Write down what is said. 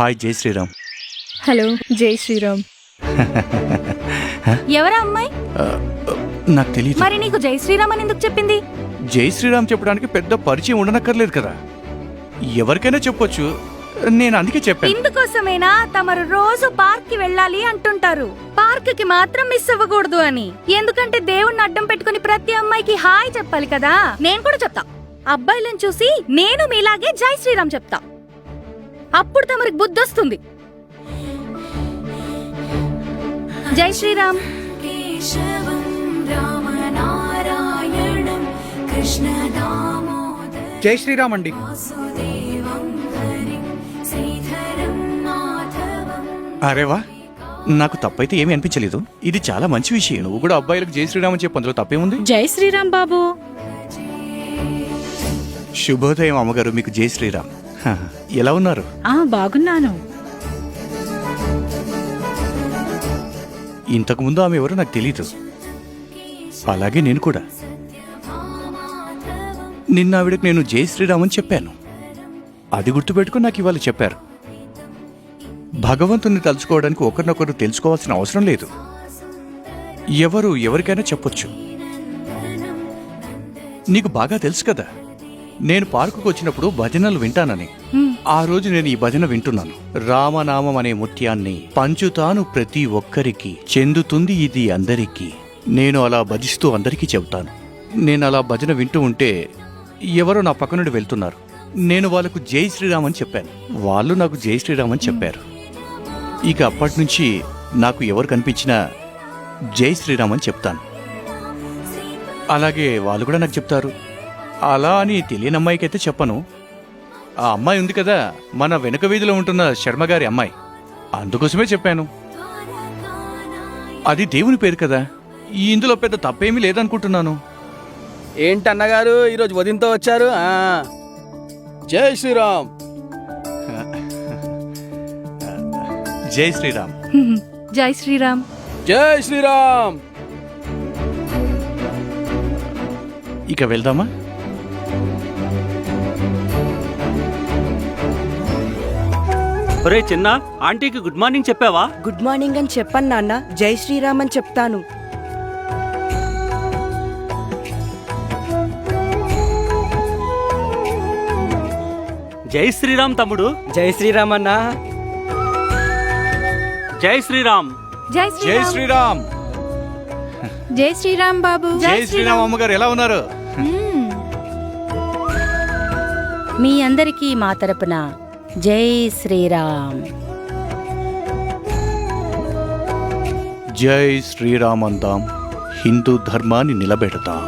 Hi జై Sriram. Hello జై శ్రీరామ్. ఎవరా అమ్మాయి? నాకు తెలియదు. మరి నీకు జై శ్రీరామ్ అని ఎందుకు చెప్పింది? జై శ్రీరామ్ చెప్పడానికి పెద్ద పరిచయం ఉండనక్కర్లేదు కదా, ఎవరికైనా చెప్పొచ్చు. నేను అందుకే చెప్పాను. ఇందుకోసమేనా తమరు రోజు పార్క్ కి వెళ్ళాలి అంటుంటారు? పార్క్ కి మాత్రం మిస్ అవ్వకూడదు అని. ఎందుకంటే దేవుణ్ణి అడ్డం పెట్టుకుని ప్రతి అమ్మాయికి హాయ్ చెప్పాలి కదా. నేను కూడా చెప్తా, అబ్బాయిలను చూసి నేను మీలాగే జై శ్రీరామ్ చెప్తా. అప్పుడు తమరికి బుద్ధి వస్తుంది. జై శ్రీరామ్. జై శ్రీరామ్ అండి. అరేవా, నాకు తప్పైతే ఏమీ అనిపించలేదు. ఇది చాలా మంచి విషయం. నువ్వు కూడా అబ్బాయిలకు జై శ్రీరామ్ అని చెప్పి అందులో తప్పేముంది? జై శ్రీరామ్ బాబు. శుభోదయం అమ్మగారు, మీకు జై శ్రీరామ్. ఎలా ఉన్నారు? బాగున్నాను. ఇంతకుముందు ఆమె ఎవరో నాకు తెలీదు. అలాగే నేను కూడా. నిన్న ఆవిడకి నేను జై శ్రీరామ్ అని చెప్పాను. అది గుర్తుపెట్టుకుని నాకు ఇవాళ చెప్పారు. భగవంతుని తలుచుకోవడానికి ఒకరినొకరు తెలుసుకోవాల్సిన అవసరం లేదు. ఎవరు ఎవరికైనా చెప్పొచ్చు. నీకు బాగా తెలుసు కదా, నేను పార్కుకు వచ్చినప్పుడు భజనలు వింటానని. ఆ రోజు నేను ఈ భజన వింటున్నాను. రామనామం అనే ముత్యాన్ని పంచుతాను ప్రతి ఒక్కరికి, చెందుతుంది ఇది అందరికీ. నేను అలా భజిస్తూ అందరికీ చెబుతాను. నేను అలా భజన వింటూ ఉంటే ఎవరో నా పక్క నుండి వెళ్తున్నారు. నేను వాళ్ళకు జై శ్రీరామ్ అని చెప్పాను. వాళ్ళు నాకు జై శ్రీరామ్ అని చెప్పారు. ఇక అప్పటి నుంచి నాకు ఎవరు కనిపించినా జై శ్రీరామ్ అని చెప్తాను. అలాగే వాళ్ళు కూడా నాకు చెప్తారు. అలా అని తెలియని అమ్మాయికి అయితే చెప్పను. ఆ అమ్మాయి ఉంది కదా, మన వెనుక వీధిలో ఉంటున్న శర్మగారి అమ్మాయి, అందుకోసమే చెప్పాను. అది దేవుని పేరు కదా, ఇందులో పెద్ద తప్పేమీ లేదనుకుంటున్నాను. ఏంటన్నగారు ఈరోజు ఉదయంతో వచ్చారు? జై శ్రీరామ్. జై శ్రీరామ్. జై శ్రీరామ్. జై శ్రీరామ్. ఇక వెళ్దామా? ఒరే చిన్న, ఆంటీకి గుడ్ మార్నింగ్ చెప్పావా? గుడ్ మార్నింగ్ అని చెప్పను నాన్న, జై శ్రీరామ్ అని చెప్తాను. జై శ్రీరామ్ తమ్ముడు. జై శ్రీరామ్ అన్నా. జై శ్రీరామ్. జై జై శ్రీరామ్. జై శ్రీరామ్ బాబు. జై శ్రీరామ్ అమ్మగారు, ఎలా ఉన్నారు? మీ అందరికీ మా తరపున జై శ్రీరామ్. జై శ్రీరామ్ అందాం, హిందూ ధర్మాన్ని నిలబెడతాం.